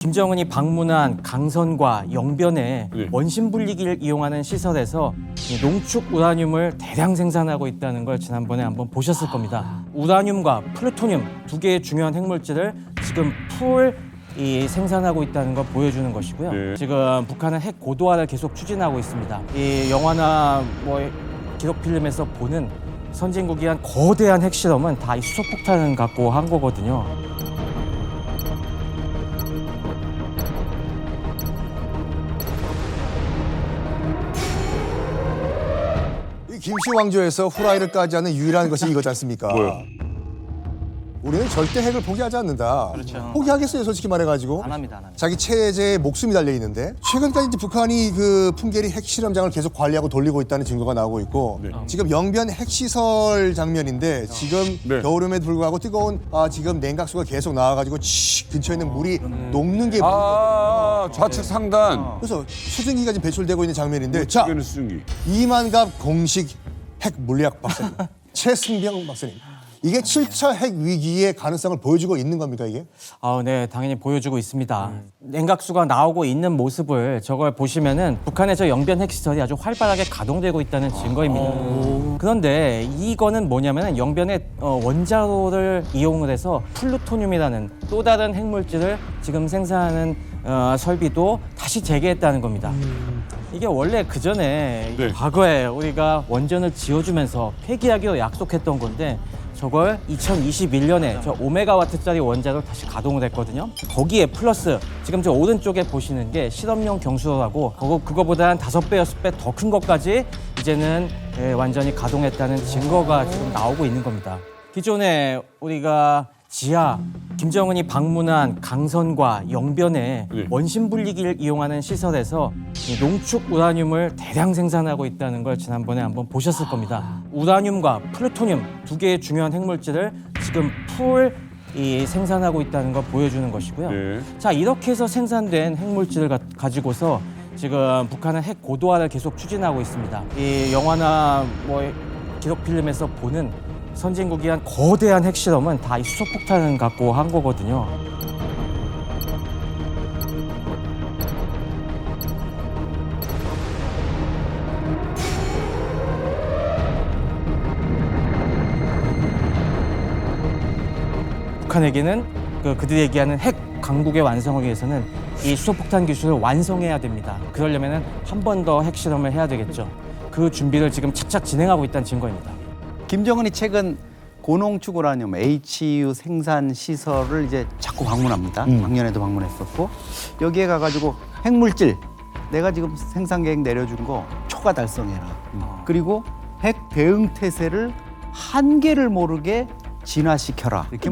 김정은이 방문한 강선과 영변에 네. 원심 분리기를 이용하는 시설에서 이 농축 우라늄을 대량 생산하고 있다는 걸 지난번에 한번 보셨을 겁니다. 우라늄과 플루토늄 두 개의 중요한 핵물질을 지금 이 생산하고 있다는 걸 보여주는 것이고요. 네. 지금 북한은 핵 고도화를 계속 추진하고 있습니다. 이 영화나 기록 필름에서 보는 선진국이 한 거대한 핵실험은 다 이 수소폭탄을 갖고 한 거거든요. 이 김씨 왕조에서 후라이를 까지 않는 유일한 것이 이거지 않습니까? 뭐요? 우리는 절대 핵을 포기하지 않는다. 그렇죠. 포기하겠어요, 솔직히 말해가지고. 안 합니다, 안 합니다. 자기 체제에 목숨이 달려 있는데 최근까지 이제 북한이 그 풍계리 핵실험장을 계속 관리하고 돌리고 있다는 증거가 나오고 있고 네. 지금 영변 핵시설 장면인데 지금 네. 겨울임에도 불구하고 뜨거운 지금 냉각수가 계속 나와가지고 근처에 있는 물이 녹는 게 보입니다. 좌측 상단. 그래서 수증기가 지금 배출되고 있는 장면인데 자 이거는 수증기. 이만갑 공식 핵 물리학 박사님 최승병 박사님 이게 7차 핵 위기의 가능성을 보여주고 있는 겁니까 이게? 네, 당연히 보여주고 있습니다. 냉각수가 나오고 있는 모습을 저걸 보시면은 북한의 저 영변 핵시설이 아주 활발하게 가동되고 있다는 증거입니다. 그런데 이거는 뭐냐면은 영변의 원자로를 이용을 해서 플루토늄이라는 또 다른 핵물질을 지금 생산하는 설비도 다시 재개했다는 겁니다. 이게 원래 그 전에 네. 과거에 우리가 원전을 지어주면서 폐기하기로 약속했던 건데 저걸 2021년에 저 5메가와트짜리 원자로 다시 가동을 했거든요. 거기에 플러스 지금 저 오른쪽에 보시는 게 실험용 경수로라고 그거보다 한 5배, 6배 더 큰 것까지 이제는 완전히 가동했다는 증거가 지금 나오고 있는 겁니다. 기존에 우리가 김정은이 방문한 강선과 영변에 네. 원심 분리기를 이용하는 시설에서 이 농축 우라늄을 대량 생산하고 있다는 걸 지난번에 한번 보셨을 겁니다. 우라늄과 플루토늄 두 개의 중요한 핵물질을 지금 이 생산하고 있다는 걸 보여주는 것이고요. 네. 자, 이렇게 해서 생산된 핵물질을 가지고서 지금 북한은 핵 고도화를 계속 추진하고 있습니다. 이 영화나 기록 필름에서 보는 선진국이 한 거대한 핵실험은 다 이 수소폭탄을 갖고 한 거거든요. 북한에게는 그들이 얘기하는 핵 강국의 완성을 위해서는 이 수소폭탄 기술을 완성해야 됩니다. 그러려면 한 번 더 핵실험을 해야 되겠죠. 그 준비를 지금 착착 진행하고 있다는 증거입니다. 김정은이 최근 고농축 우라늄 HU 생산 시설을 이제 자꾸 방문합니다. 작년에도 방문했었고 여기에 가가지고 핵물질 내가 지금 생산 계획 내려준 거 초과 달성해라. 그리고 핵 대응 태세를 한계를 모르게 진화시켜라. 이렇게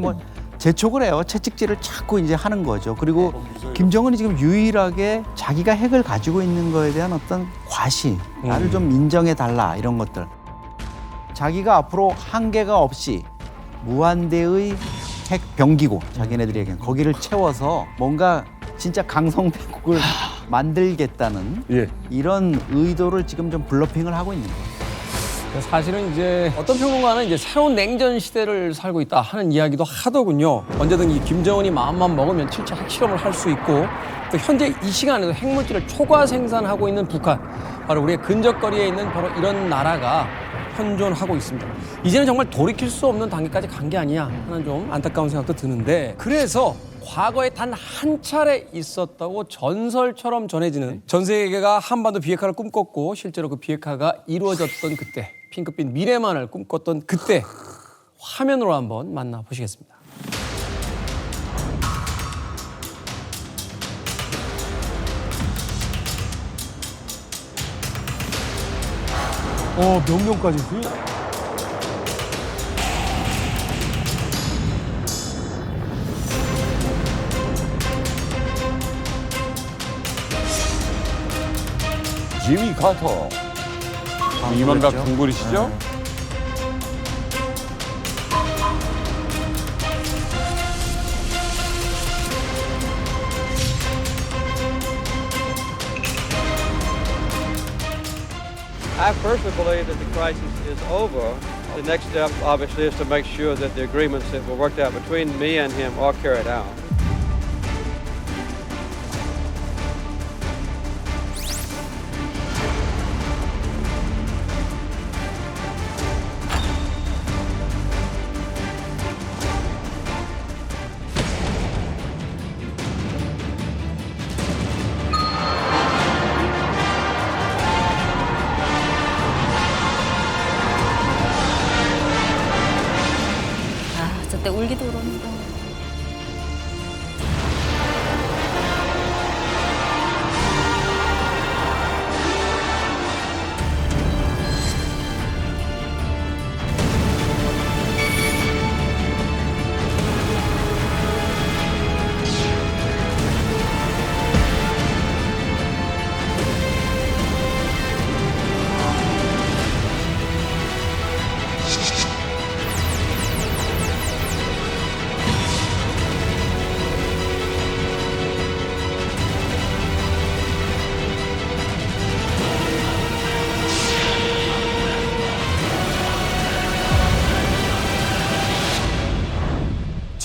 재촉을 해요. 채찍질을 자꾸 이제 하는 거죠. 그리고 김정은이 지금 유일하게 자기가 핵을 가지고 있는 거에 대한 어떤 과시, 나를 좀 인정해 달라 이런 것들. 자기가 앞으로 한계가 없이 무한대의 핵 병기고 자기네들에게 거기를 채워서 뭔가 진짜 강성대국을 만들겠다는 이런 의도를 지금 좀 블러핑을 하고 있는 거예요. 사실은 이제 어떤 평론가는 이제 새로운 냉전 시대를 살고 있다 하는 이야기도 하더군요. 언제든 이 김정은이 마음만 먹으면 7차 핵실험을 할 수 있고 또 현재 이 시간에도 핵물질을 초과 생산하고 있는 북한, 바로 우리의 근접거리에 있는 바로 이런 나라가 현존하고 있습니다. 이제는 정말 돌이킬 수 없는 단계까지 간 게 아니냐 하는 좀 안타까운 생각도 드는데, 그래서 과거에 단 한 차례 있었다고 전설처럼 전해지는 전 세계가 한반도 비핵화를 꿈꿨고 실제로 그 비핵화가 이루어졌던 그때, 핑크빛 미래만을 꿈꿨던 그때 화면으로 한번 만나보시겠습니다. 명령까지. 지미 카터. 이만각 강불이시죠? I personally believe that the crisis is over. The next step, obviously, is to make sure that the agreements that were worked out between me and him are carried out.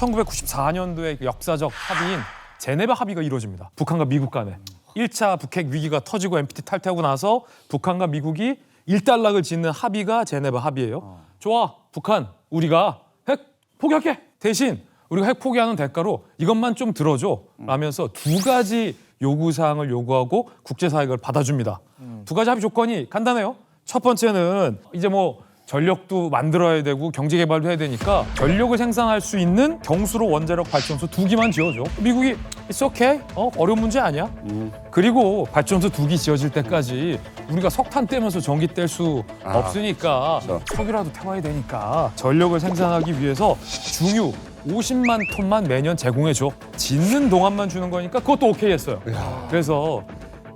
1994년도에 그 역사적 합의인 제네바 합의가 이루어집니다. 북한과 미국 간에. 1차 북핵 위기가 터지고 NPT 탈퇴하고 나서 북한과 미국이 일단락을 짓는 합의가 제네바 합의예요. 좋아, 북한, 우리가 핵 포기할게. 대신 우리가 핵 포기하는 대가로 이것만 좀 들어줘 라면서 두 가지 요구사항을 요구하고 국제사회가 그걸 받아줍니다. 두 가지 합의 조건이 간단해요. 첫 번째는 이제 뭐 전력도 만들어야 되고 경제 개발도 해야 되니까 전력을 생산할 수 있는 경수로 원자력 발전소 2기만 지어줘. 미국이 It's okay. 어려운 문제 아니야. 그리고 발전소 2기 지어질 때까지 우리가 석탄 떼면서 전기 뗄 수 없으니까 석유라도 태워야 되니까 전력을 생산하기 위해서 중유 50만 톤만 매년 제공해줘. 짓는 동안만 주는 거니까 그것도 오케이 했어요. 그래서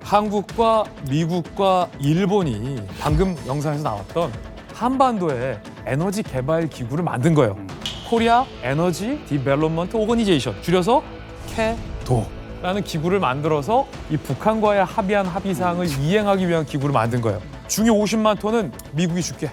한국과 미국과 일본이 방금 영상에서 나왔던 한반도에 에너지 개발 기구를 만든 거예요. 코리아 에너지 디벨롭먼트 오거니제이션, 줄여서 캐도라는 기구를 만들어서 이 북한과의 합의한 합의사항을 이행하기 위한 기구를 만든 거예요. 중요 50만 톤은 미국이 줄게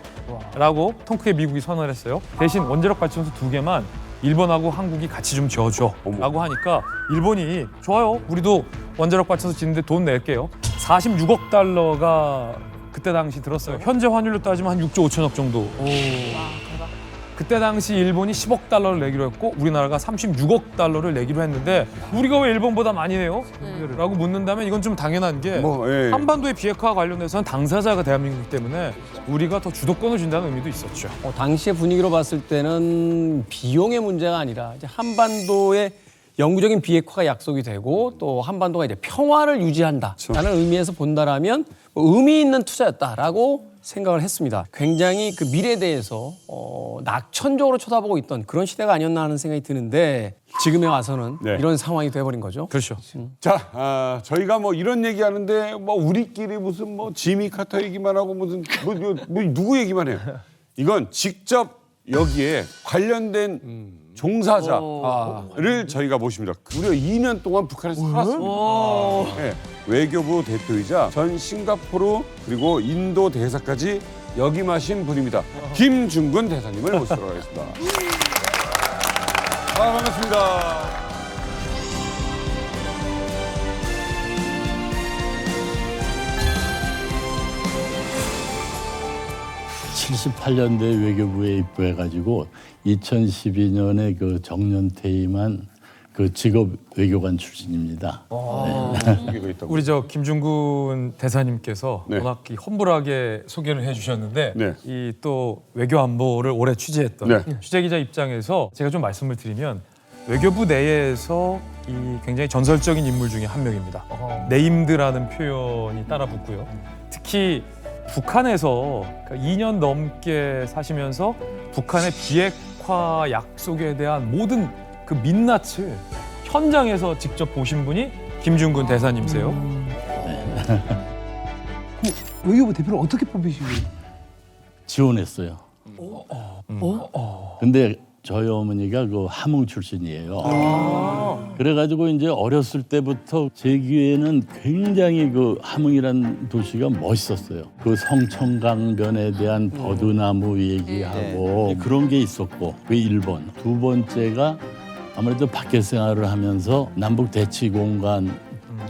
라고 통 크게 미국이 선언을 했어요. 대신 원자력 발전소 2개만 일본하고 한국이 같이 좀 지어줘 라고 하니까 일본이 좋아요, 우리도 원자력 발전소 짓는데 돈 낼게요. 46억 달러가 그때 당시 들었어요. 현재 환율로 따지면 한 6조 5천억 정도. 그때 당시 일본이 10억 달러를 내기로 했고 우리나라가 36억 달러를 내기로 했는데 우리가 왜 일본보다 많이 내요? 라고 묻는다면 이건 좀 당연한 게 한반도의 비핵화 관련해서는 당사자가 대한민국이기 때문에 우리가 더 주도권을 준다는 의미도 있었죠. 당시의 분위기로 봤을 때는 비용의 문제가 아니라 이제 한반도의 영구적인 비핵화가 약속이 되고 또 한반도가 이제 평화를 유지한다라는 의미에서 본다라면 의미 있는 투자였다라고 생각을 했습니다. 굉장히 그 미래에 대해서 낙천적으로 쳐다보고 있던 그런 시대가 아니었나 하는 생각이 드는데 지금에 와서는 이런 상황이 돼버린 거죠. 그렇죠. 자, 저희가 뭐 이런 얘기하는데 뭐 우리끼리 무슨 뭐 지미 카터 얘기만 하고 무슨 뭐 누구 얘기만 해요. 이건 직접 여기에 관련된 종사자를 저희가 모십니다. 무려 2년 동안 북한에서 살았습니다. 네, 외교부 대표이자 전 싱가포르 그리고 인도 대사까지 역임하신 분입니다. 김중근 대사님을 모시도록 하겠습니다. 반갑습니다. 78년도에 외교부에 입부해가지고 2012년에 그 정년 퇴임한 그 직업 외교관 출신입니다. 우리 저 김중근 대사님께서 워낙 험불하게 소개를 해주셨는데 이 또 외교 안보를 오래 취재했던 취재 기자 입장에서 제가 좀 말씀을 드리면 외교부 내에서 이 굉장히 전설적인 인물 중에 한 명입니다. 네임드라는 표현이 따라 붙고요. 특히 북한에서 2년 넘게 사시면서 북한의 비핵화 약속에 대한 모든 그 민낯을 현장에서 직접 보신 분이 김중근 대사님이세요. 외교부 대표를 어떻게 뽑으신 거예요? 지원했어요. 근데 저희 어머니가 그 함흥 출신이에요. 그래가지고 이제 어렸을 때부터 제 귀에는 굉장히 그 함흥이라는 도시가 멋있었어요. 그 성청강변에 대한 버드나무 얘기하고 그런 게 있었고 그 1번. 두 번째가 아무래도 밖에 생활을 하면서 남북 대치 공간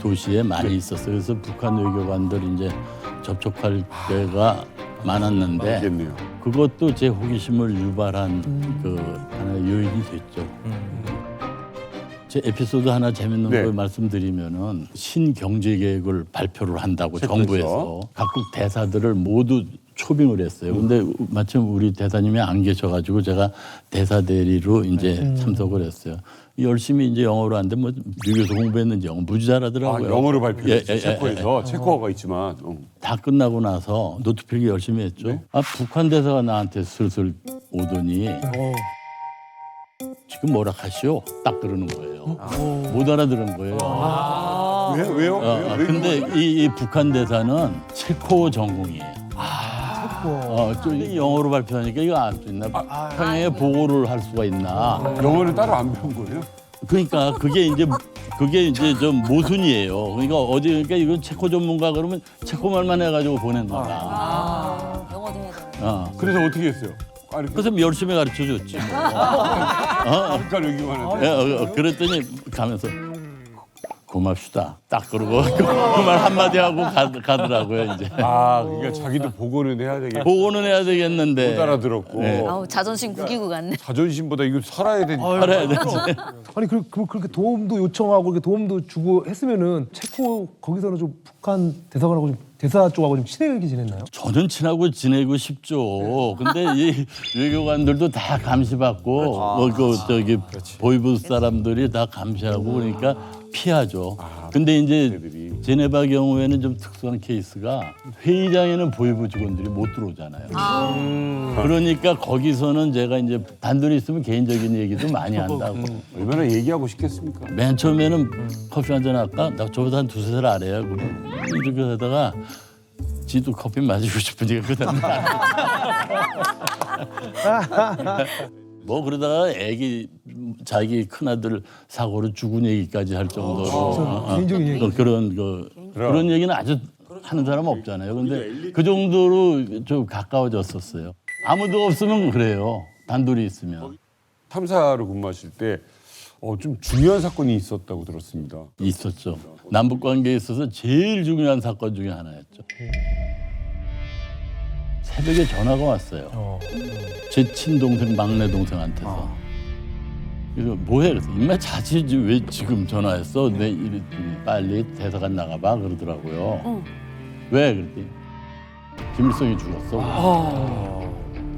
도시에 많이 있었어요. 그래서 북한 외교관들 이제 접촉할 때가 많았는데 그것도 제 호기심을 유발한 그 하나의 요인이 됐죠. 제 에피소드 하나 재밌는 걸 말씀드리면은 신경제 계획을 발표를 한다고 정부에서 각국 대사들을 모두 초빙을 했어요. 근데 마침 우리 대사님이 안 계셔가지고 제가 대사 대리로 이제 참석을 했어요. 열심히 이제 영어로 하는데 뭐 미국에서 공부했는지 영어 무지 잘하더라고요. 영어로 발표했죠. 체코에서 체코어가 있지만 다 끝나고 나서 노트 필기 열심히 했죠. 북한 대사가 나한테 슬슬 오더니 지금 뭐라 하시오? 딱 그러는 거예요. 못 알아들은 거예요. 왜요? 근데 이 북한 대사는 체코 전공이에요. 좀 영어로 발표하니까 이거 안 됐나? 평양에 보고를 할 수가 있나? 영어를 따로 안 배운 거예요? 그러니까 그게 이제 좀 모순이에요. 그러니까 이건 체코 전문가 그러면 체코 말만 해가지고 보낸 거다. 영어도 해야 돼. 그래서 어떻게 했어요? 그래서 열심히 가르쳐줬지. 뭐. 그러니까 여기만 하네. 그랬더니 가면서 고맙시다. 딱 그러고 그 말 한마디 하고 가더라고요 이제. 그러니까 자기도 보고는 해야 되겠. 보고는 해야 되겠는데 못 알아들었고. 네. 아우 자존심 구기고 갔네. 자존심보다 이거 살아야 되니까. 알아야 되지. 아니 그렇게 도움도 요청하고 그렇게 도움도 주고 했으면은 체코 거기서는 좀 북한 대사관하고 좀 대사 쪽하고 좀 친하게 지냈나요? 저는 친하고 지내고 싶죠. 근데 이 외교관들도 다 감시받고 저기 보이부 사람들이 다 감시하고 그러니까 피하죠. 근데 이제 제네바 경우에는 좀 특수한 케이스가 회의장에는 보이부 직원들이 못 들어오잖아요. 그러니까 거기서는 제가 이제 단둘이 있으면 개인적인 얘기도 많이 한다고. 얼마나 얘기하고 싶겠습니까? 맨 처음에는 커피 한잔 할까? 나 저보다 한 2-3살 아래야. 그럼 이렇게 하다가 지도 커피 마시고 싶으니까 그다음에 뭐 그러다가 자기 큰아들 사고로 죽은 얘기까지 할 정도로 개인적인 얘기. 그런 얘기는 아주 하는 사람 없잖아요. 근데 그 정도로 좀 가까워졌었어요. 아무도 없으면 그래요. 단둘이 있으면. 탐사로 근무하실 때 좀 중요한 사건이 있었다고 들었습니다. 있었죠. 남북 관계에 있어서 제일 중요한 사건 중에 하나였죠. 새벽에 전화가 왔어요. 제 친동생 막내 동생한테서. 그래서 뭐해? 그래서 임마 자지지 왜 지금 전화했어? 내 이랬더니 빨리 대사관 나가봐 그러더라고요. 왜? 그랬더니 김일성이 죽었어.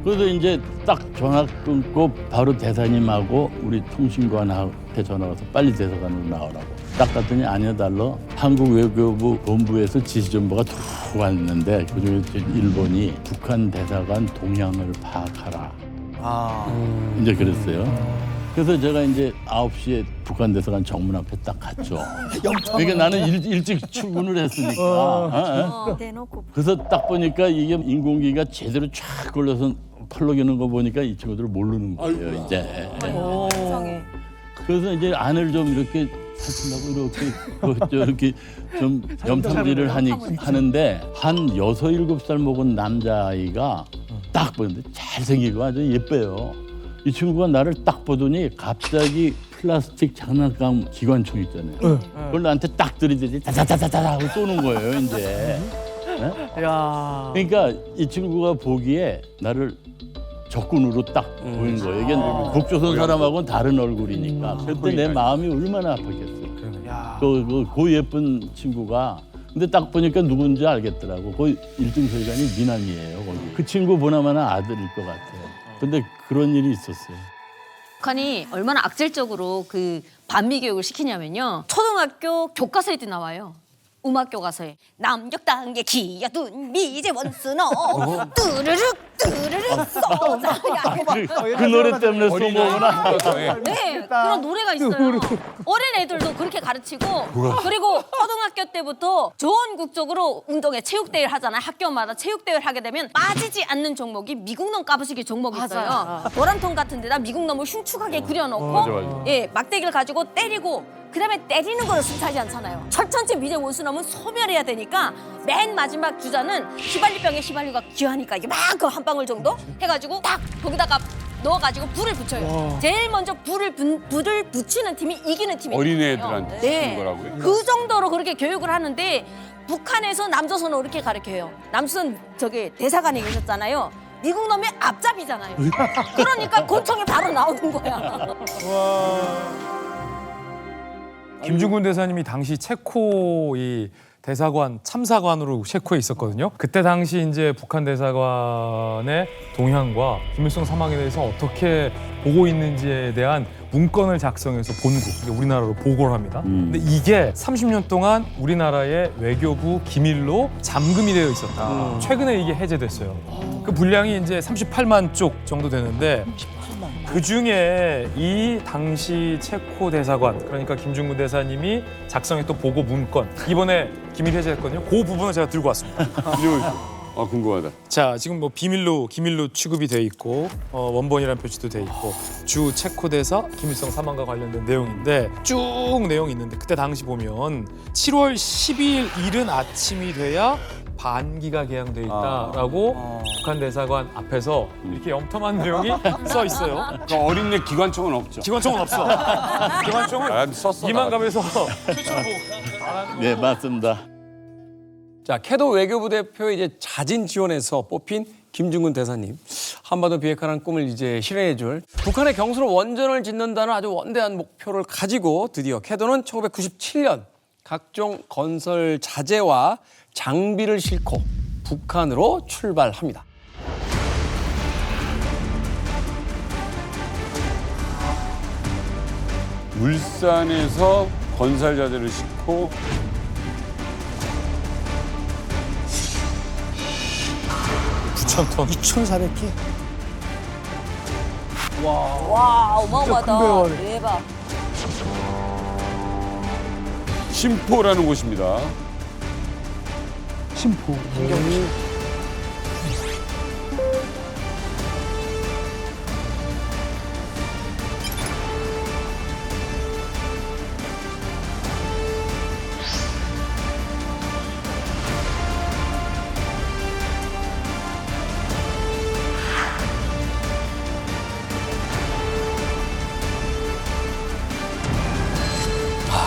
그래서 이제 딱 전화 끊고 바로 대사님하고 우리 통신관한테 전화 와서 빨리 대사관으로 나오라고. 딱 갔더니 아니야 달러. 한국 외교부 본부에서 지시전부가 툭 왔는데 그중에 일본이 북한 대사관 동향을 파악하라. 이제 그랬어요. 그래서 제가 이제 9시에 북한 대사관 정문 앞에 딱 갔죠. 그러니까 나는 일찍 출근을 했으니까. 대놓고. 그래서 딱 보니까 이게 인공기가 제대로 쫙 걸려서 펄럭이는 거 보니까 이 친구들을 모르는 거예요, 이제. 세상에. 그래서 이제 안을 좀 이렇게 살핀다고 이렇게 좀 염탐지를 하는데 한 6-7살 먹은 남자아이가 딱 보는데 잘생기고 아주 예뻐요. 이 친구가 나를 딱 보더니 갑자기 플라스틱 장난감 기관총 있잖아요. 그걸 나한테 딱 들이대지 다다다다다 하고 쏘는 거예요, 이제. 네? 그러니까 이 친구가 보기에 나를 적군으로 딱 보인 거예요. 이게 북조선 사람하고는 다른 얼굴이니까. 그때 내 마음이 얼마나 아팠겠어. 그 예쁜 친구가. 근데 딱 보니까 누군지 알겠더라고. 그 1등 서기관이 미남이에요, 거기. 그 친구 보나마나 아들일 것 같아요. 근데 그런 일이 있었어요. 북한이 얼마나 악질적으로 그 반미 교육을 시키냐면요. 초등학교 교과서에도 나와요. 음악 교과서에 남격단계 기야둔 미제 원스너 뚜르륵 쏘자. 그 노래 때문에 쏜 거구나. 네, 그런 노래가 있어요. 어린 애들도 그렇게 가르치고 그리고 초등학교 때부터 전국적으로 운동회 체육대회를 하잖아요. 학교마다 체육대회를 하게 되면 빠지지 않는 종목이 미국놈 까부시기 종목이 있어요. 노란통 같은 데다 미국놈을 흉측하게 그려놓고 예, 막대기를 가지고 때리고 그다음에 때리는 거를 순차지 않잖아요. 철천지 미제 원수놈은 소멸해야 되니까 맨 마지막 주자는 휘발유병에 휘발유가 귀하니까 이만큼 한 방울 정도 해가지고 딱 거기다가 넣어가지고 불을 붙여요. 제일 먼저 불을 붙이는 팀이 이기는 팀이에요. 어린애들한테 시키는 거라고요? 그 정도로 그렇게 교육을 하는데 북한에서 남조선을 이렇게 가르쳐요. 남조선 저기 대사관에 계셨잖아요. 미국 놈의 앞잡이잖아요. 그러니까 권총이 바로 나오는 거야. 김중근 대사님이 당시 체코 이 대사관 참사관으로 체코에 있었거든요. 그때 당시 이제 북한 대사관의 동향과 김일성 사망에 대해서 어떻게 보고 있는지에 대한 문건을 작성해서 본국, 우리나라로 보고를 합니다. 근데 이게 30년 동안 우리나라의 외교부 기밀로 잠금이 되어 있었다. 최근에 이게 해제됐어요. 그 분량이 이제 38만 쪽 정도 되는데 그 중에 이 당시 체코 대사관, 그러니까 김중근 대사님이 작성했던 보고 문건, 이번에 기밀 해제했거든요. 그 부분을 제가 들고 왔습니다. 궁금하다. 자, 지금 뭐 기밀로 취급이 돼 있고 원본이라는 표시도 돼 있고 주 체코 대사 김일성 사망과 관련된 내용인데 쭉 내용이 있는데 그때 당시 보면 7월 12일 이른 아침이 돼야 반기가 개항돼 있다라고 북한 대사관 앞에서 이렇게 영통한 내용이 써 있어요. 그러니까 어린애 기관총은 없죠. 기관총은 없어. 기관총은 아, 썼어. 이만갑에서 네, 맞습니다. 자, 캐도 외교부 대표 이제 자진 지원해서 뽑힌 김중근 대사님. 한반도 비핵화라는 꿈을 이제 실현해줄 북한의 경수로 원전을 짓는다는 아주 원대한 목표를 가지고 드디어 캐도는 1997년 각종 건설 자재와 장비를 싣고 북한으로 출발합니다. 울산에서 건설 자재를 싣고 2,400개. 와, 어마어마하다. 대박. 심포라는 곳입니다. 심포.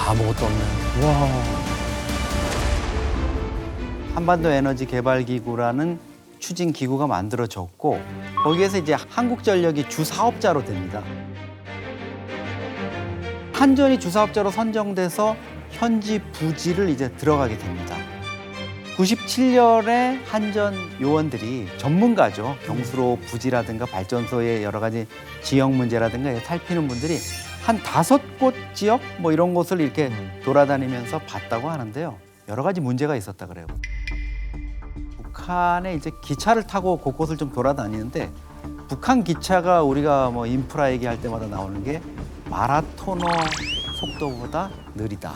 아무것도 없네. 한반도 에너지 개발 기구라는 추진 기구가 만들어졌고 거기에서 이제 한국전력이 주 사업자로 됩니다. 한전이 주 사업자로 선정돼서 현지 부지를 이제 들어가게 됩니다. 97년에 한전 요원들이 전문가죠. 경수로 부지라든가 발전소의 여러 가지 지역 문제라든가 살피는 분들이 한 5곳 지역 뭐 이런 곳을 이렇게 돌아다니면서 봤다고 하는데요. 여러 가지 문제가 있었다 그래요. 북한에 이제 기차를 타고 곳곳을 좀 돌아다니는데 북한 기차가 우리가 뭐 인프라 얘기할 때마다 나오는 게 마라토너 속도보다 느리다.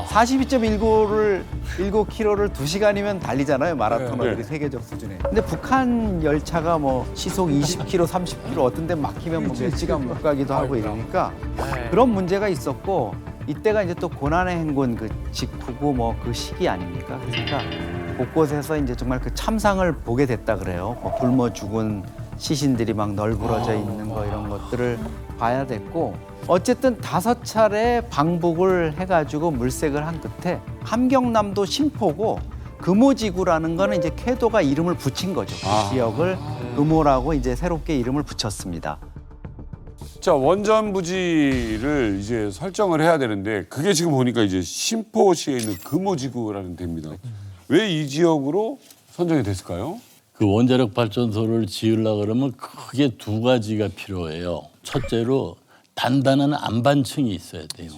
42.19km를 2시간이면 달리잖아요. 마라토너들이 세계적 수준에. 근데 북한 열차가 뭐 시속 20km, 30km 어떤 데 막히면 뭐 몇 시간 못 가기도 하고 이러니까 그런 문제가 있었고 이때가 이제 또 고난의 행군 그 직후고 뭐 그 시기 아닙니까? 그러니까 곳곳에서 이제 정말 그 참상을 보게 됐다 그래요. 뭐 굶어 죽은 시신들이 막 널브러져 있는 거 이런 것들을 봐야 됐고 어쨌든 5차례 방북을 해가지고 물색을 한 끝에 함경남도 심포고 금오지구라는 거는 이제 캐도가 이름을 붙인 거죠. 그 지역을 금오라고 이제 새롭게 이름을 붙였습니다. 자, 원전 부지를 이제 설정을 해야 되는데 그게 지금 보니까 이제 심포시에 있는 금오지구라는 데입니다. 왜 이 지역으로 선정이 됐을까요? 그 원자력 발전소를 지으려고 그러면 크게 2가지가 필요해요. 첫째로 단단한 안반층이 있어야 돼요.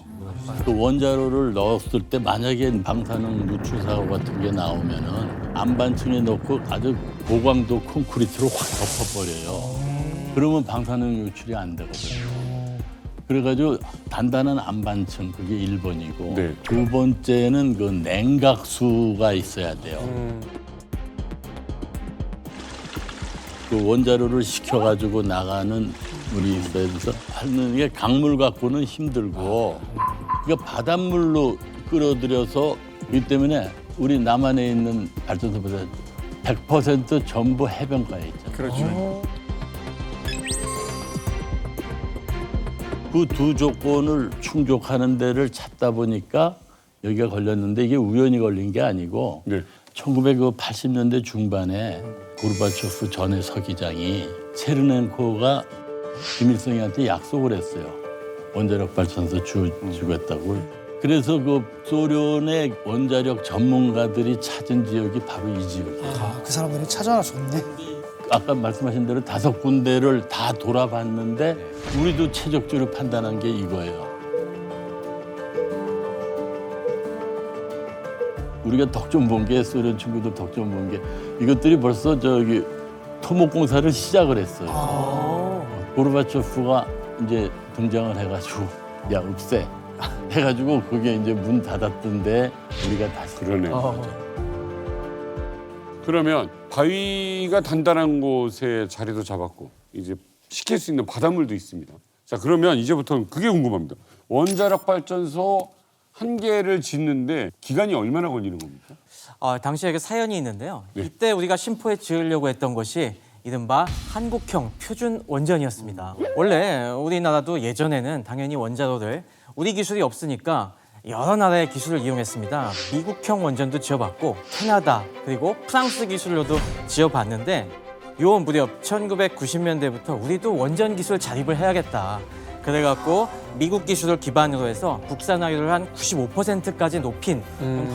그 원자로를 넣었을 때 만약에 방사능 누출 사고 같은 게 나오면은 안반층에 넣고 아주 고강도 콘크리트로 확 덮어버려요. 그러면 방사능 유출이 안 되거든요. 그래가지고 단단한 안반층 그게 1번이고 네. 2번째는 그 냉각수가 있어야 돼요. 그 원자로를 시켜가지고 나가는 물이 있어야 돼서 하는 게 강물 갖고는 힘들고 그러니까 바닷물로 끌어들여서 이 때문에 우리 남한에 있는 발전소보다 100% 전부 해변가에 있잖아요. 그렇죠. 그 2 조건을 충족하는 데를 찾다 보니까 여기가 걸렸는데 이게 우연히 걸린 게 아니고 네. 1980년대 중반에 고르바초프 전해 서기장이 체르넨코가 김일성이한테 약속을 했어요. 원자력 발전소 주겠다고. 그래서 그 소련의 원자력 전문가들이 찾은 지역이 바로 이 지역이에요. 그 사람들이 찾아줬네. 아까 말씀하신 대로 5군데를 다 돌아봤는데 우리도 최적적으로 판단한 게 이거예요. 우리가 덕 좀 본 게 소련 친구들 덕 좀 본 게 이것들이 벌써 저기 토목 공사를 시작을 했어요. 고르바초프가 이제 등장을 해가지고 야 없애 해가지고 그게 이제 문 닫았던데 우리가 다시 그러네요. 그러면 바위가 단단한 곳에 자리도 잡았고 이제 식힐 수 있는 바닷물도 있습니다. 자, 그러면 이제부터는 그게 궁금합니다. 원자력 발전소 한 개를 짓는데 기간이 얼마나 걸리는 겁니까? 당시에 그 사연이 있는데요. 네. 이때 우리가 심포에 지으려고 했던 것이 이른바 한국형 표준 원전이었습니다. 원래 우리나라도 예전에는 당연히 원자로를 우리 기술이 없으니까 여러 나라의 기술을 이용했습니다. 미국형 원전도 지어봤고 캐나다 그리고 프랑스 기술로도 지어봤는데 요 무렵 1990년대부터 우리도 원전 기술 자립을 해야겠다. 그래갖고 미국 기술을 기반으로 해서 국산화율을 한 95%까지 높인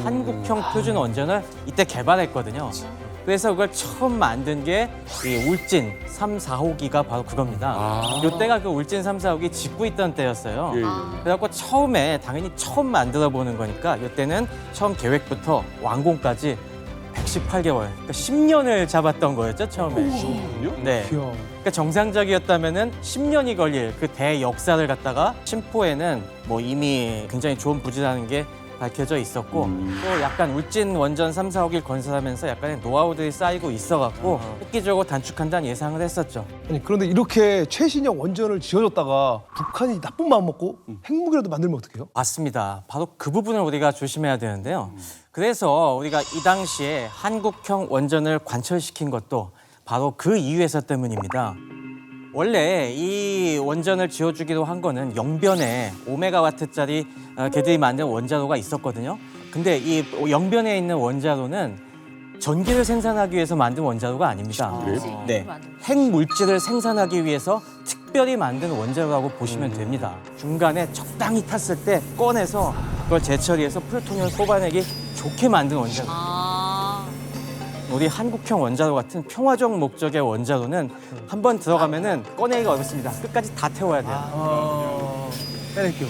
한국형 표준 원전을 이때 개발했거든요. 그래서 그걸 처음 만든 게 이 울진 3, 4호기가 바로 그겁니다. 이때가 그 울진 3, 4호기 짓고 있던 때였어요. 예, 예. 그래갖고 처음에 당연히 처음 만들어 보는 거니까 이때는 처음 계획부터 완공까지 118개월, 그러니까 10년을 잡았던 거였죠 처음에. 네. 그러니까 정상적이었다면은 10년이 걸릴 그 대역사를 갖다가 심포에는 뭐 이미 굉장히 좋은 부지라는 게 밝혀져 있었고 또 약간 울진 원전 3, 4호기를 건설하면서 약간의 노하우들이 쌓이고 있어갖고 획기적으로 단축한다는 예상을 했었죠. 아니 그런데 이렇게 최신형 원전을 지어줬다가 북한이 나쁜 마음 먹고 핵무기라도 만들면 어떡해요? 맞습니다. 바로 그 부분을 우리가 조심해야 되는데요. 그래서 우리가 이 당시에 한국형 원전을 관철시킨 것도 바로 그 이유에서 때문입니다. 원래 이 원전을 지어주기로 한 거는 영변에 5메가와트짜리 걔들이 만든 원자로가 있었거든요. 근데 이 영변에 있는 원자로는 전기를 생산하기 위해서 만든 원자로가 아닙니다. 네, 핵물질을 생산하기 위해서 특별히 만든 원자로라고 보시면 됩니다. 중간에 적당히 탔을 때 꺼내서 그걸 재처리해서 플루토늄을 뽑아내기 좋게 만든 원자로. 우리 한국형 원자로 같은 평화적 목적의 원자로는 한 번 들어가면은 꺼내기가 어렵습니다. 끝까지 다 태워야 돼요. 빼낼게요.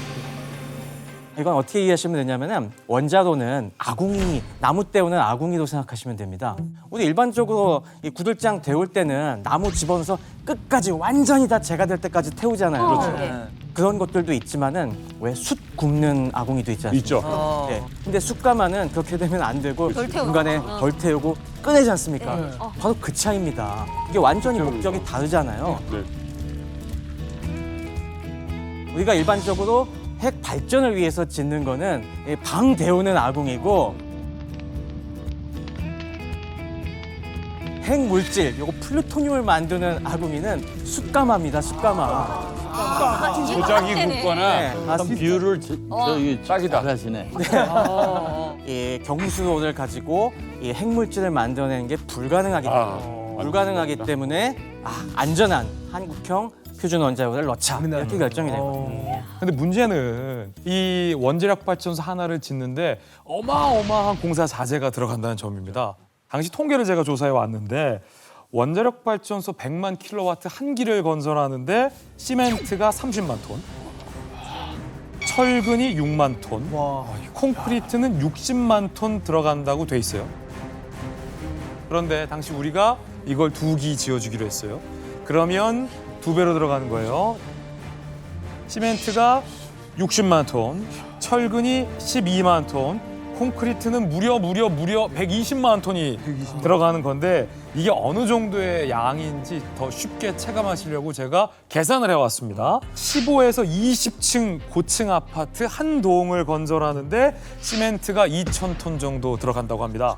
이건 어떻게 이해하시면 되냐면은 원자로는 아궁이, 나무 때우는 아궁이로 생각하시면 됩니다. 우리 일반적으로 이 구들장 데울 때는 나무 집어넣어서 끝까지 완전히 다 재가 될 때까지 태우잖아요. 그렇죠. 그런 것들도 있지만은 왜 숯 굽는 아궁이도 있지 않습니까? 있죠. 네. 근데 숯가마는 그렇게 되면 안 되고 덜 태우고. 중간에 덜 태우고 꺼내지 않습니까? 바로 그 차이입니다. 이게 완전히 목적이 다르잖아요. 네. 우리가 일반적으로 핵 발전을 위해서 짓는 거는 이 방 데우는 아궁이고 핵 물질, 요거 플루토늄을 만드는 아궁이는 숯가마입니다. 숯가마. 조작이 굽거나 네, 참 비율을 저기 딱이다. 잘하시네. 이 경수로를 가지고 이 핵물질을 만들어내는 게 불가능하기 때문에 불가능하기 때문에 안전한 한국형 표준 원자로를 넣자 이렇게 결정이 된 거예요. 근데 문제는 이 원자력 발전소 하나를 짓는데 어마어마한 공사 자재가 들어간다는 점입니다. 당시 통계를 제가 조사해 왔는데 원자력 발전소 100만 킬로와트 한 기를 건설하는데 시멘트가 30만 톤, 철근이 6만 톤, 콘크리트는 60만 톤 들어간다고 돼 있어요. 그런데 당시 우리가 이걸 2기 지어주기로 했어요. 그러면 2배로 들어가는 거예요. 시멘트가 60만 톤, 철근이 12만 톤, 콘크리트는 무려 120만 톤이 들어가는 건데 이게 어느 정도의 양인지 더 쉽게 체감하시려고 제가 계산을 해왔습니다. 15에서 20층 고층 아파트 한 동을 건설하는데 시멘트가 2,000톤 정도 들어간다고 합니다.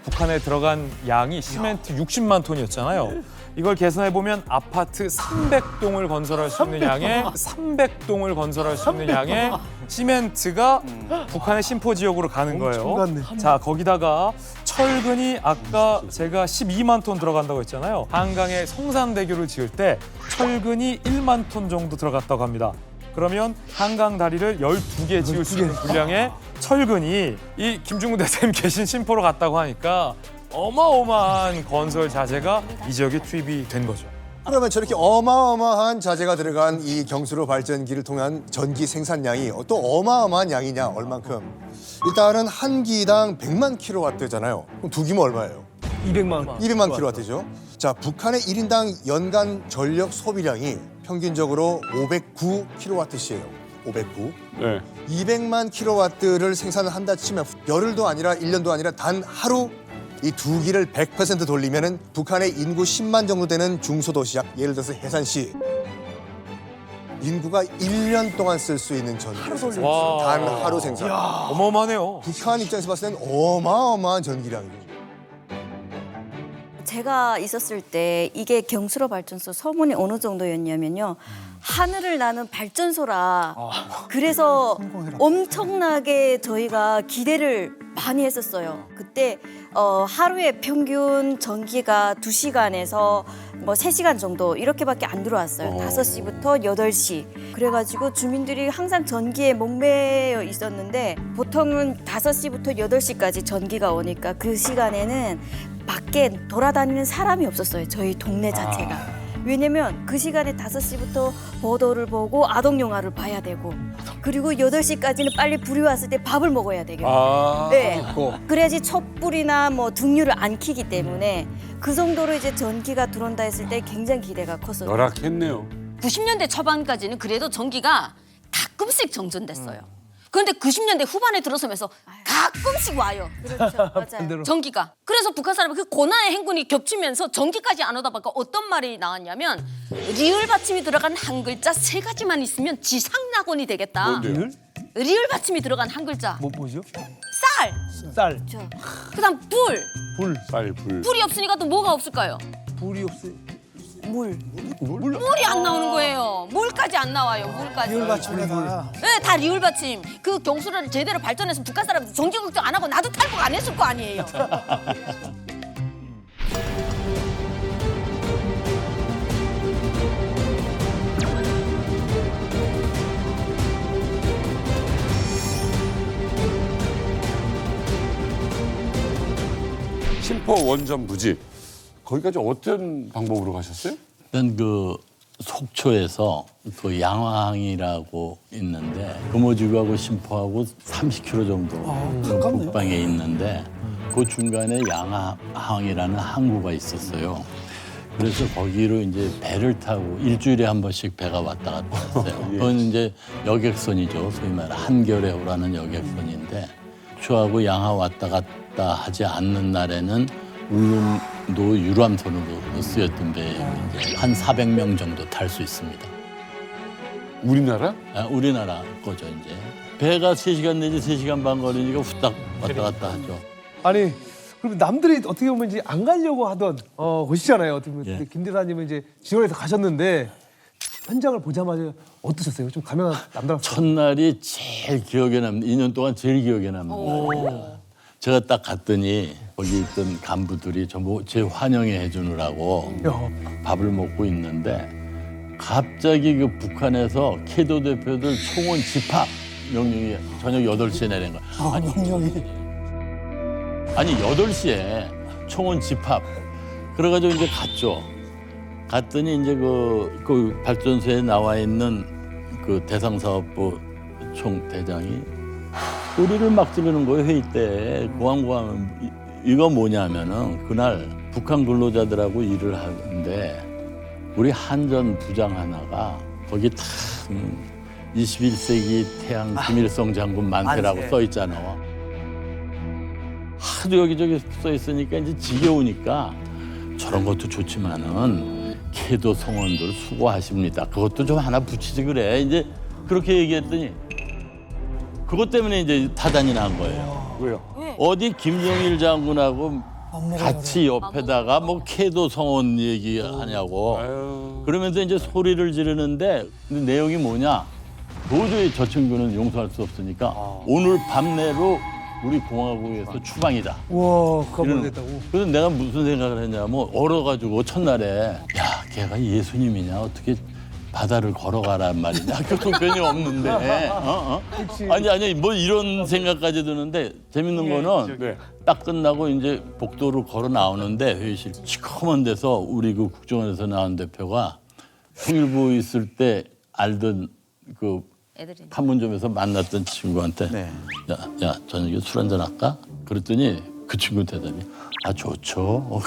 북한에 들어간 양이 시멘트 60만 톤이었잖아요. 이걸 계산해보면 아파트 300동을 건설할 수 있는 양의 300동을 건설할 수 있는 양의 시멘트가 북한의 심포 지역으로 가는 거예요. 자, 거기다가 철근이 아까 제가 12만 톤 들어간다고 했잖아요. 한강에 성산대교를 지을 때 철근이 1만 톤 정도 들어갔다고 합니다. 그러면 한강 다리를 12개 지을 수 있는 분량의 철근이 이 김중근 대사님 계신 심포로 갔다고 하니까 어마어마한 건설 자재가 이 지역에 투입이 된 거죠. 그러면 저렇게 어마어마한 자재가 들어간 이 경수로 발전기를 통한 전기 생산량이 또 어마어마한 양이냐 얼만큼? 일단은 한 기당 100만 킬로와트잖아요. 그럼 2기면 얼마예요? 200만 킬로와트죠. 자, 북한의 1인당 연간 전력 소비량이 평균적으로 509 킬로와트시예요. 509. 네. 200만 킬로와트를 생산을 한다 치면 열흘도 아니라 1년도 아니라 단 하루 이 2기를 100% 돌리면은 북한의 인구 10만 정도 되는 중소도시, 예를 들어서 해산시 인구가 1년 동안 쓸 수 있는 전기를 생산. 와. 단 하루 생산. 어마어마하네요. 북한 입장에서 봤을 때는 어마어마한 전기량이죠. 제가 있었을 때 이게 경수로 발전소 소문이 어느 정도였냐면요. 하늘을 나는 발전소라. 그래서 엄청나게 저희가 기대를 많이 했었어요. 그때 하루에 평균 전기가 2시간에서 뭐 3시간 정도 이렇게밖에 안 들어왔어요. 5시부터 8시. 그래가지고 주민들이 항상 전기에 목매여 있었는데 보통은 5시부터 8시까지 전기가 오니까 그 시간에는 밖에 돌아다니는 사람이 없었어요. 저희 동네 자체가. 왜냐면 그 시간에 5시부터 보도를 보고 아동 영화를 봐야 되고 그리고 8시까지는 빨리 불이 왔을 때 밥을 먹어야 되겠고 네. 그래야지 촛불이나 뭐 등유를 안 켜기 때문에 그 정도로 이제 전기가 들어온다 했을 때 굉장히 기대가 컸었어요. 열악했네요. 90년대 초반까지는 그래도 전기가 가끔씩 정전됐어요. 그런데 90년대 후반에 들어서면서 가끔씩 와요. 그렇죠. 맞아요. 전기가. 그래서 북한 사람은 그 고난의 행군이 겹치면서 전기까지 안 오다 보니까 어떤 말이 나왔냐면 리을 받침이 들어간 한 글자 3가지만 있으면 지상낙원이 되겠다. 뭔데요? 리을 받침이 들어간 한 글자. 뭐죠? 쌀. 쌀, 그다음 불. 불, 쌀, 불. 불이 없으니까 또 뭐가 없을까요? 불이 없어. 물이 안 나오는 거예요. 물까지 안 나와요. 물까지. 리을 받침에다가. 네, 다 리을 받침. 그 경수를 제대로 발전해서 북한 사람들 전기 걱정 안 하고 나도 탈북 안 했을 거 아니에요. 심포 원전 부지. 거기까지 어떤 방법으로 가셨어요? 일단 그 속초에서 그 양화항이라고 있는데 금오지구하고 심포하고 30km 정도 북방에 있는데 그 중간에 양화항이라는 항구가 있었어요. 그래서 거기로 이제 배를 타고 일주일에 한 번씩 배가 왔다 갔다 했어요. 그건 이제 여객선이죠. 소위 말하는 한겨레호라는 여객선인데 속초하고 양화 왔다 갔다 하지 않는 날에는 울릉도 유람선으로 쓰였던 배예요. 한 400명 정도 탈 수 있습니다. 우리나라? 우리나라 거죠 이제. 배가 3시간 내지 3시간 반 걸리니까 후딱 왔다 갔다 하죠. 아니 그럼 남들이 어떻게 보면 이제 안 가려고 하던 곳이잖아요. 어떻게 보면 예. 김 대사님은 이제 지원해서 가셨는데 현장을 보자마자 어떠셨어요? 좀 가면 남들 첫날이 제일 기억에 남는 2년 동안 제일 기억에 남는. 제가 딱 갔더니 거기 있던 간부들이 제 환영회 해주느라고 밥을 먹고 있는데 갑자기 그 북한에서 캐도 대표들 총원 집합 명령이 저녁 8시에 내린 거야. 아니 8시에 총원 집합. 그래가지고 이제 갔죠. 갔더니 이제 그 발전소에 나와 있는 그 대상사업부 총대장이 소리를 막 지르는 거예요, 회의 때. 고함고함. 이거 뭐냐면은 그날 북한 근로자들하고 일을 하는데 우리 한전 부장 하나가 거기 탁 21세기 태양 김일성 장군 만세라고 써 있잖아. 하도 여기저기 써 있으니까 이제 지겨우니까 저런 것도 좋지만은 캐도 성원들 수고하십니다. 그것도 좀 하나 붙이지 그래. 이제 그렇게 얘기했더니 그것 때문에 이제 타단이 난 거예요. 왜요? 어디 김정일 장군하고 같이 옆에다가 뭐 캐도 성원 얘기하냐고. 그러면서 이제 소리를 지르는데 근데 내용이 뭐냐? 도저히 저 친구는 용서할 수 없으니까 오늘 밤 내로 우리 공화국에서 추방이다. 와, 그거 이러는 모르겠다고. 그래서 내가 무슨 생각을 했냐면 얼어가지고 첫날에 야 걔가 예수님이냐 어떻게 바다를 걸어가란 말이냐 그건 괜히 없는데 아니 뭐 이런 생각까지 드는데 재밌는 거는 딱 끝나고 이제 복도로 걸어 나오는데 회의실 시커먼 데서 우리 그 국정원에서 나온 대표가 통일부 있을 때 알던 그 애들이. 판문점에서 만났던 친구한테 야 저녁에 술 한잔 할까? 그랬더니 그 친구 대답이 좋죠.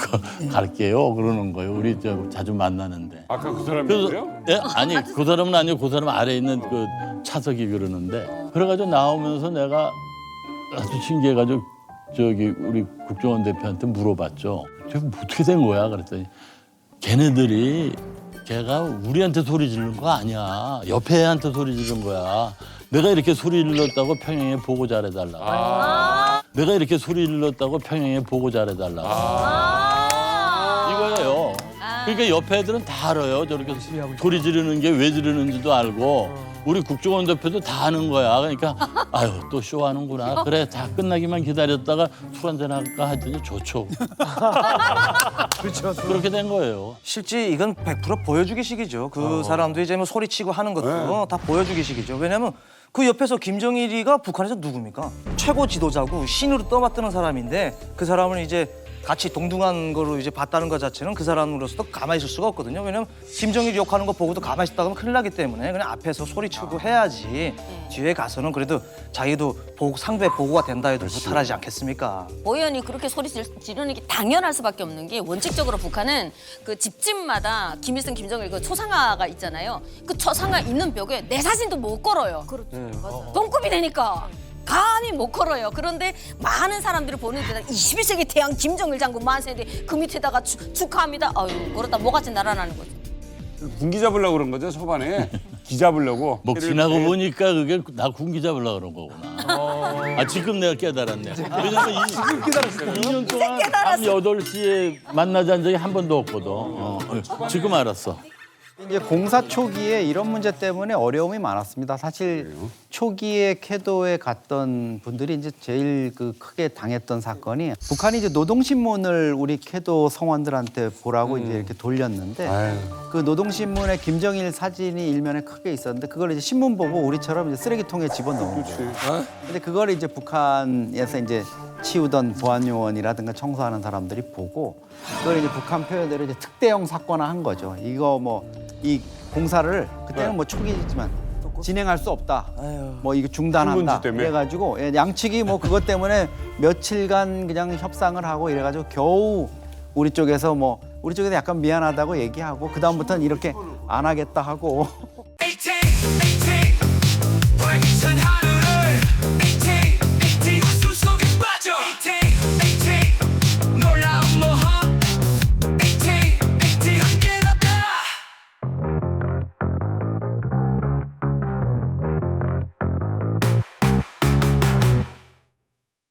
갈게요. 그러는 거예요. 우리 저 자주 만나는데. 아까 그 사람이에요? 예? 아니 그 사람은 아니고 그 사람 아래에 있는 그 차석이 그러는데 그래가지고 나오면서 내가 아주 신기해가지고 저기 우리 국정원 대표한테 물어봤죠. 저거 어떻게 된 거야? 그랬더니 걔네들이 걔가 우리한테 소리 지르는 거 아니야. 옆에 애한테 소리 지르는 거야. 내가 이렇게 소리 질렀다고 평양에 보고 잘해달라. 내가 이렇게 소리 질렀다고 평양에 보고 잘해달라. 이거예요. 그러니까 옆에 애들은 다 알아요. 저렇게 소리 지르는 게 왜 지르는지도 알고. 우리 국정원 대표도 다 아는 거야. 그러니까 아유 또 쇼하는구나. 그래 다 끝나기만 기다렸다가 술 한잔 할까 하더니 좋죠. 그렇죠. 그렇게 된 거예요. 실제 이건 100% 보여주기식이죠. 그 사람도 이제 뭐 소리치고 하는 것도 다 보여주기식이죠. 왜냐면 그 옆에서 김정일이가 북한에서 누굽니까? 최고 지도자고 신으로 떠받드는 사람인데 그 사람을 이제 같이 동등한 거로 이제 봤다는 것 자체는 그 사람으로서도 가만히 있을 수가 없거든요. 왜냐면 김정일 욕하는 거 보고도 가만히 있다가 큰일 나기 때문에 그냥 앞에서 소리치고 해야지 뒤에 가서는 그래도 자기도 상대 보고가 된다 해도 무탈하지 않겠습니까? 모 의원이 그렇게 소리 지르는 게 당연할 수밖에 없는 게 원칙적으로 북한은 그 집집마다 김일성, 김정일 그 초상화가 있잖아요. 그 초상화 있는 벽에 내 사진도 못 걸어요. 그렇죠. 동급이 되니까. 감히 못 걸어요. 그런데 많은 사람들이 보는 데다 21세기 태양 김정일 장군 만세인데 그 밑에다가 축하합니다. 아유 그러다 뭐같이 날아나는 거죠. 군기 잡으려고 그런 거죠 초반에. 기 잡으려고. 뭐 지나고 보니까 그게 나 군기 잡으려고 그런 거구나. 아 지금 내가 깨달았네. 왜냐면 지금 깨달았어요. 2년 동안 밤 8시에 만나자는 적이 한 번도 없거든. 지금 알았어. 이제 공사 초기에 이런 문제 때문에 어려움이 많았습니다. 사실 초기에 캐도에 갔던 분들이 이제 제일 그 크게 당했던 사건이 북한이 이제 노동신문을 우리 캐도 성원들한테 보라고 이제 이렇게 돌렸는데 그 노동신문에 김정일 사진이 일면에 크게 있었는데 그걸 이제 신문 보고 우리처럼 이제 쓰레기통에 집어넣은 거예요. 근데 그걸 이제 북한에서 이제 치우던 보안요원이라든가 청소하는 사람들이 보고 그걸 이제 북한 표현대로 이제 특대형 사건화한 거죠. 이거 뭐 이 공사를 그때는 뭐 초기지만 진행할 수 없다. 뭐 이거 중단한다. 이래가지고 양측이 뭐 그것 때문에 며칠간 그냥 협상을 하고 이래가지고 겨우 우리 쪽에서 약간 미안하다고 얘기하고 그 다음부터는 이렇게 안 하겠다 하고